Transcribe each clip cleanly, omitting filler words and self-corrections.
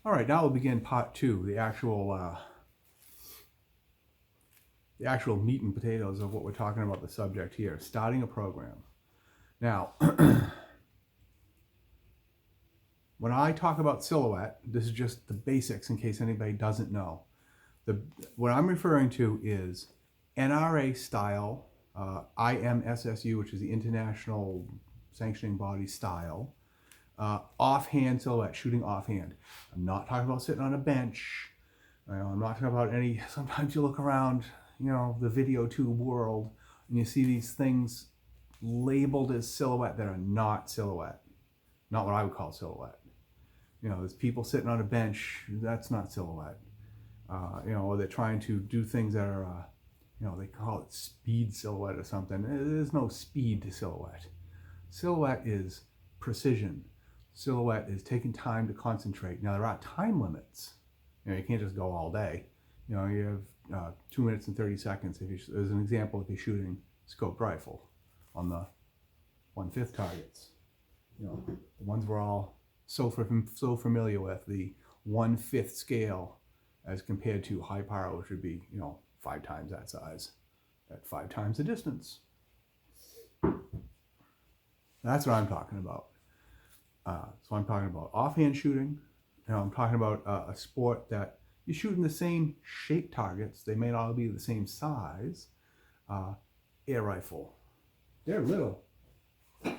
All right, now we'll begin part two, the actual meat and potatoes of what we're talking about, the subject here, starting a program. Now, when I talk about silhouette, this is just the basics in case anybody doesn't know. What I'm referring to is NRA style, IMSSU, which is the International Sanctioning Body style, offhand silhouette, shooting offhand. I'm not talking about sitting on a bench. I'm not talking about any, sometimes you look around, the video tube world and you see these things labeled as silhouette that are not silhouette. Not what I would call silhouette. There's people sitting on a bench, that's not silhouette. Or they're trying to do things that are, they call it speed silhouette or something. There's no speed to silhouette. Silhouette is precision. Silhouette is taking time to concentrate. Now, there are time limits. You can't just go all day. You have 2 minutes and 30 seconds. As an example, if you're shooting scoped rifle on the 1/5 targets. The ones we're all so familiar with, the 1/5 scale as compared to high power, which would be, 5 times that size at 5 times the distance. That's what I'm talking about. So I'm talking about offhand shooting. I'm talking about a sport that you're shooting the same shape targets. They may not all be the same size. Air rifle. They're little. An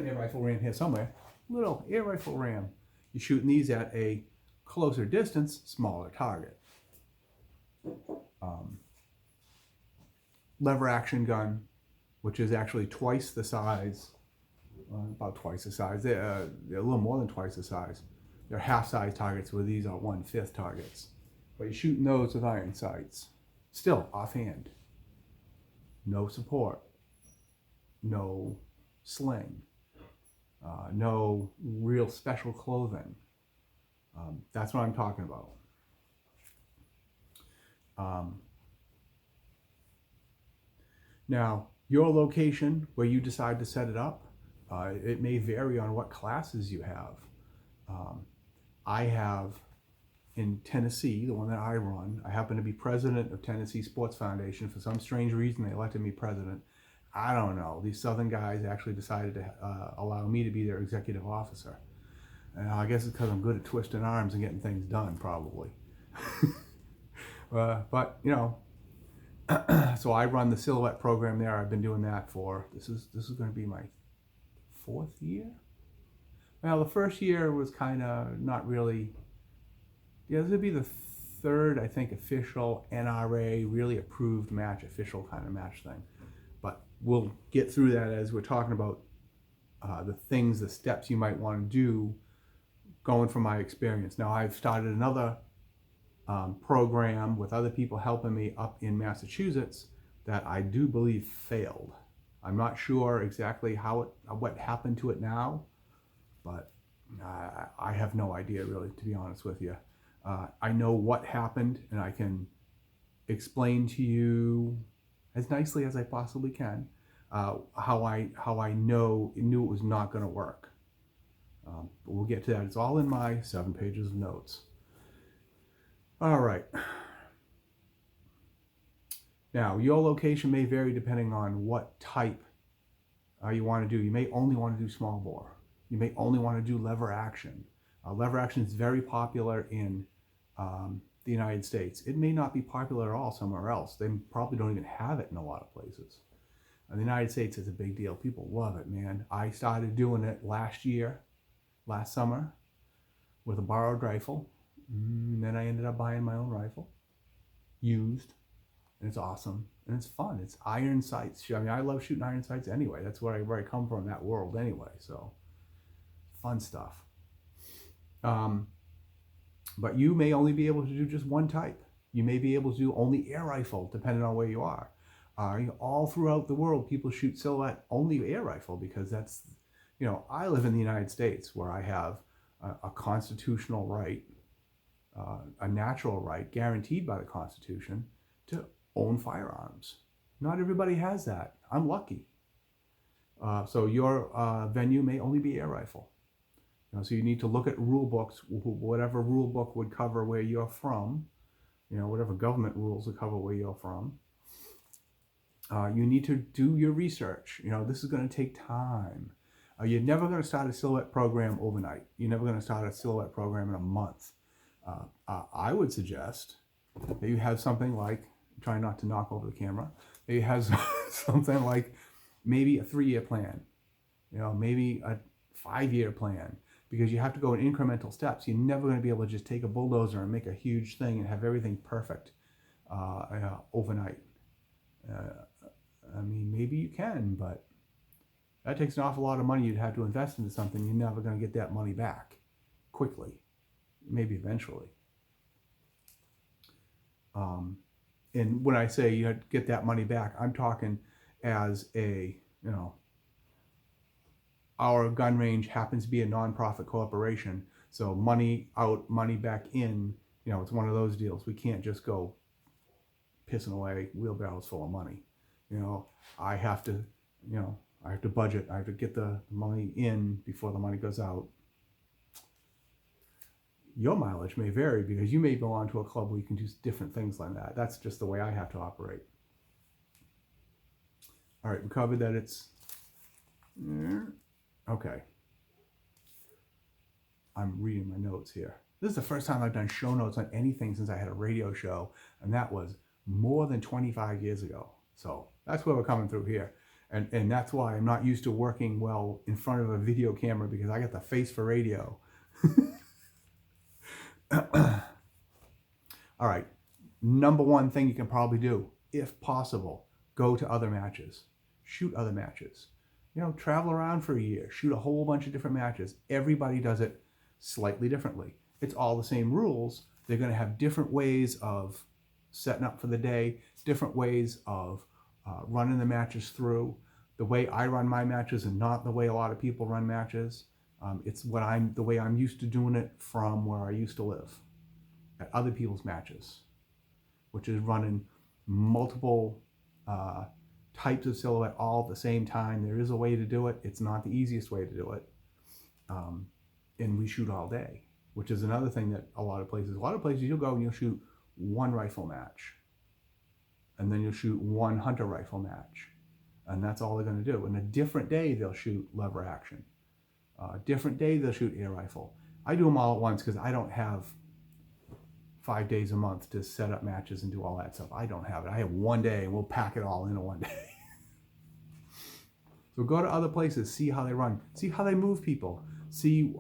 air rifle ram here somewhere. Little air rifle ram. You're shooting these at a closer distance, smaller target. Lever action gun, which is actually twice the size, about twice the size. They're a little more than twice the size. They're half-size targets, where these are 1/5 targets. But you're shooting those with iron sights. Still offhand. No support. No sling. No real special clothing. That's what I'm talking about. Now, your location where you decide to set it up, it may vary on what classes you have. I have in Tennessee, the one that I run, I happen to be president of Tennessee Sports Foundation. For some strange reason, they elected me president. I don't know. These Southern guys actually decided to allow me to be their executive officer. And I guess it's because I'm good at twisting arms and getting things done, probably. But so I run the silhouette program there. I've been doing that for, this is going to be my 4th year. Well, the first year was kind of not really, this would be the 3rd, I think, official NRA, really approved match, official kind of match thing. But we'll get through that as we're talking about the steps you might want to do going from my experience. Now, I've started another program with other people helping me up in Massachusetts that I do believe failed. I'm not sure exactly what happened to it now, but I have no idea, really, to be honest with you. I know what happened, and I can explain to you as nicely as I possibly can how I knew it was not going to work. But we'll get to that. It's all in my 7 pages of notes. All right. Now, your location may vary depending on what type you want to do. You may only want to do small bore. You may only want to do lever action. Lever action is very popular in the United States. It may not be popular at all somewhere else. They probably don't even have it in a lot of places. In the United States, it's a big deal. People love it, man. I started doing it last summer, with a borrowed rifle. And then I ended up buying my own rifle, used, and it's awesome, and it's fun. It's iron sights. I mean, I love shooting iron sights anyway. That's where I come from, that world anyway, so fun stuff. But you may only be able to do just one type. You may be able to do only air rifle, depending on where you are. All throughout the world, people shoot silhouette only air rifle because that's, I live in the United States where I have a constitutional right, a natural right guaranteed by the Constitution to own firearms. Not everybody has that. I'm lucky. So your venue may only be air rifle. So you need to look at rule books, whatever rule book would cover where you're from, whatever government rules would cover where you're from. You need to do your research. This is going to take time. You're never going to start a silhouette program overnight. You're never going to start a silhouette program in a month. I would suggest that you have something like, try not to knock over the camera, that you have something like maybe a 3-year plan, maybe a 5-year plan, because you have to go in incremental steps. You're never going to be able to just take a bulldozer and make a huge thing and have everything perfect overnight. Maybe you can, but that takes an awful lot of money you'd have to invest into something. You're never going to get that money back quickly, maybe eventually. And when I say you get that money back, I'm talking as our gun range happens to be a nonprofit corporation. So money out, money back in, it's one of those deals. We can't just go pissing away wheelbarrows full of money. I have to budget. I have to get the money in before the money goes out. Your mileage may vary because you may belong to a club where you can do different things like that. That's just the way I have to operate. All right, we covered that it's... Okay. I'm reading my notes here. This is the first time I've done show notes on anything since I had a radio show, and that was more than 25 years ago. So that's where we're coming through here. And that's why I'm not used to working well in front of a video camera, because I got the face for radio. All right, number one thing you can probably do, if possible, go to other matches. Shoot other matches. Travel around for a year. Shoot a whole bunch of different matches. Everybody does it slightly differently. It's all the same rules. They're going to have different ways of setting up for the day, different ways of running the matches through. The way I run my matches and not the way a lot of people run matches. It's the way I'm used to doing it from where I used to live at other people's matches, which is running multiple types of silhouette all at the same time. There is a way to do it. It's not the easiest way to do it. And we shoot all day, which is another thing that a lot of places you'll go and you'll shoot one rifle match. And then you'll shoot one hunter rifle match. And that's all they're going to do. And a different day, they'll shoot lever action. Different day, they'll shoot air rifle. I do them all at once because I don't have 5 days a month to set up matches and do all that stuff. I don't have it. I have one day and we'll pack it all into one day. So go to other places, see how they run, see how they move people, see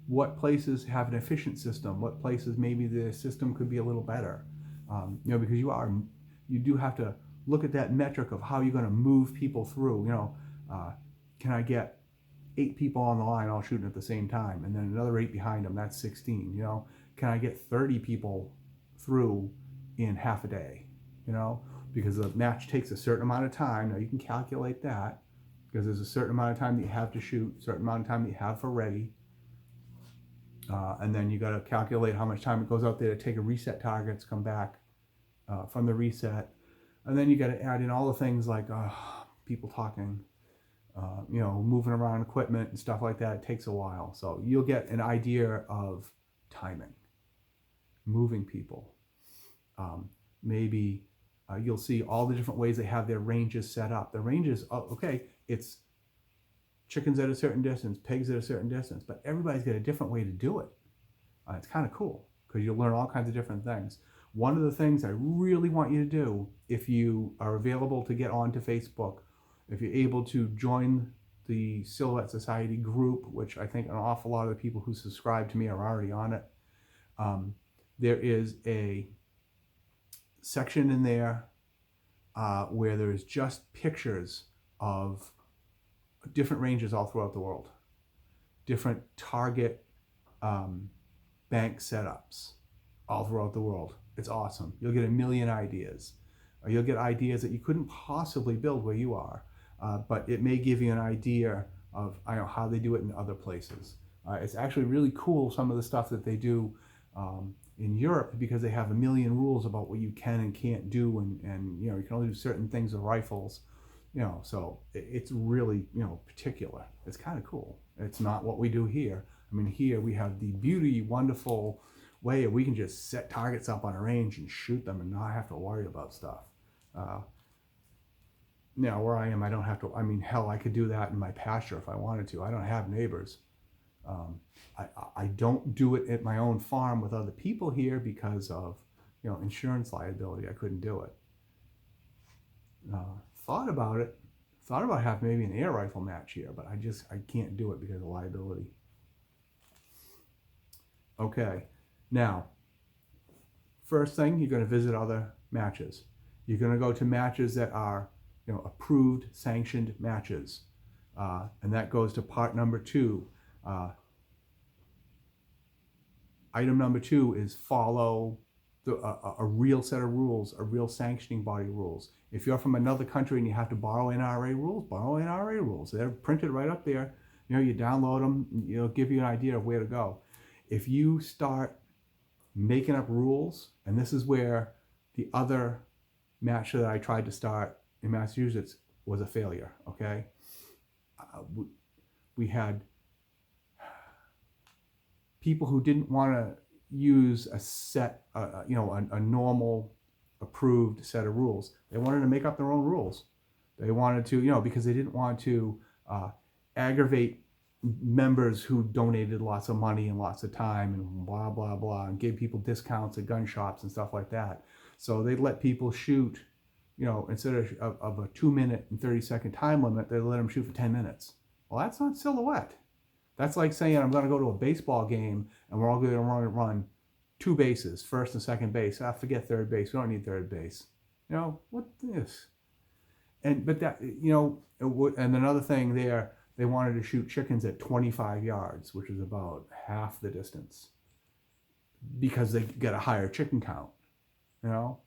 what places have an efficient system, what places maybe the system could be a little better. Because you do have to look at that metric of how you're going to move people through. Can I get 8 people on the line all shooting at the same time, and then another 8 behind them? That's 16. Can I get 30 people through in half a day? Because the match takes a certain amount of time. Now you can calculate that because there's a certain amount of time that you have to shoot, a certain amount of time that you have for ready, and then you got to calculate how much time it goes out there to take a reset targets, come back from the reset, and then you got to add in all the things like people talking, moving around equipment and stuff like that. It takes a while, so you'll get an idea of timing, moving people. Maybe you'll see all the different ways they have their ranges set up. The ranges, it's chickens at a certain distance, pigs at a certain distance, but everybody's got a different way to do it. It's kind of cool because you'll learn all kinds of different things. One of the things I really want you to do, if you are available to get onto Facebook, if you're able to join the Silhouette Society group, which I think an awful lot of the people who subscribe to me are already on it, there is a section in there where there's just pictures of different ranges all throughout the world, different target bank setups all throughout the world. It's awesome. You'll get a million ideas. Or you'll get ideas that you couldn't possibly build where you are, but it may give you an idea of how they do it in other places. It's actually really cool, some of the stuff that they do in Europe, because they have a million rules about what you can and can't do, and you can only do certain things with rifles. You know, so it's really, you know, particular. It's kind of cool. It's not what we do here. I mean, here we have the beauty, wonderful way we can just set targets up on a range and shoot them and not have to worry about stuff. Now, where I am, I don't have to. I mean, hell, I could do that in my pasture if I wanted to. I don't have neighbors. I don't do it at my own farm with other people here because of, you know, insurance liability. I couldn't do it. Thought about it. Thought about having maybe an air rifle match here, but I can't do it because of liability. Okay, now, first thing, you're going to visit other matches. You're going to go to matches that are, you know, approved, sanctioned matches, and that goes to part number 2. Item number 2 is follow a real set of rules, a real sanctioning body rules. If you're from another country and you have to borrow NRA rules, borrow NRA rules. They're printed right up there. You know, you download them, it'll give you an idea of where to go. If you start making up rules, and this is where the other match that I tried to start in Massachusetts was a failure, okay? We had people who didn't want to use a set, you know, a normal approved set of rules. They wanted to make up their own rules. They wanted to, you know, because they didn't want to aggravate members who donated lots of money and lots of time and blah, blah, blah, and gave people discounts at gun shops and stuff like that. So they'd let people shoot, you know, instead of a 2-minute and 30-second time limit, they let them shoot for 10 minutes. Well, that's not silhouette. That's like saying I'm going to go to a baseball game and we're all going to run 2 bases, first and second base. Forget third base. We don't need third base. You know, what this? But that, you know, and another thing there, they wanted to shoot chickens at 25 yards, which is about half the distance, because they get a higher chicken count, you know?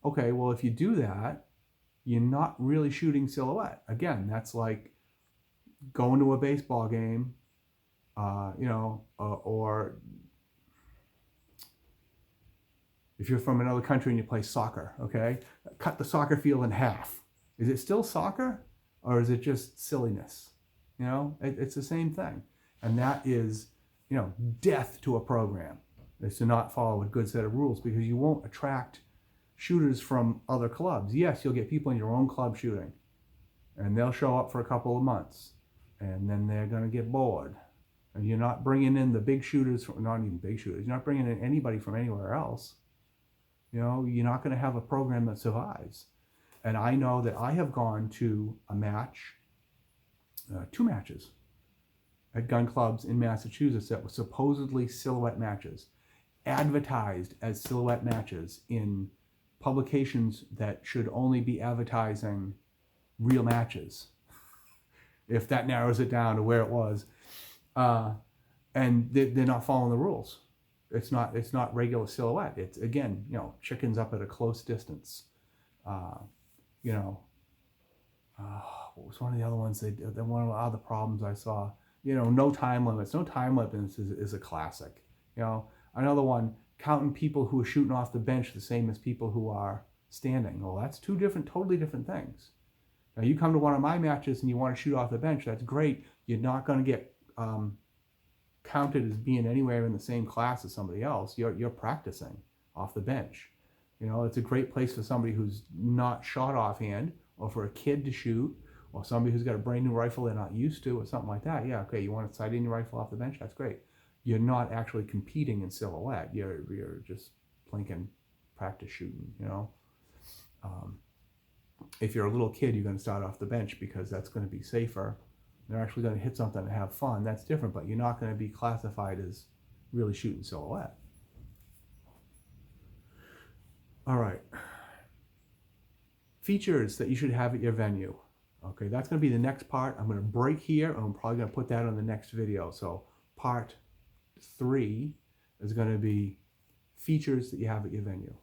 Okay, well, if you do that, you're not really shooting silhouette. Again, that's like going to a baseball game, you know, or if you're from another country and you play soccer, okay? Cut the soccer field in half. Is it still soccer, or is it just silliness? You know, it's the same thing. And that is, you know, death to a program, is to not follow a good set of rules, because you won't attract shooters from other clubs. Yes, you'll get people in your own club shooting, and they'll show up for a couple of months, and then they're going to get bored. And you're not bringing in the big shooters, not even big shooters, you're not bringing in anybody from anywhere else. You know, you're not going to have a program that survives. And I know that I have gone to a match, 2 matches at gun clubs in Massachusetts that were supposedly silhouette matches, advertised as silhouette matches in publications that should only be advertising real matches, if that narrows it down to where it was. And they're not following the rules. It's not regular silhouette. It's, again, you know, chickens up at a close distance. You know, what was one of the other ones? One of the other problems I saw, you know, no time limits. No time limits is a classic. You know, another one, counting people who are shooting off the bench the same as people who are standing. Well, that's 2 totally different things. Now, you come to one of my matches and you want to shoot off the bench, that's great. You're not going to get counted as being anywhere in the same class as somebody else. You're practicing off the bench. You know, it's a great place for somebody who's not shot offhand, or for a kid to shoot, or somebody who's got a brand new rifle they're not used to, or something like that. Yeah, okay, you want to sight in your rifle off the bench? That's great. You're not actually competing in silhouette. You're just plinking practice shooting, you know. If you're a little kid, you're going to start off the bench because that's going to be safer. They're actually going to hit something and have fun. That's different, but you're not going to be classified as really shooting silhouette. All right. Features that you should have at your venue. Okay, that's going to be the next part. I'm going to break here, and I'm probably going to put that on the next video. So part 3 is going to be features that you have at your venue.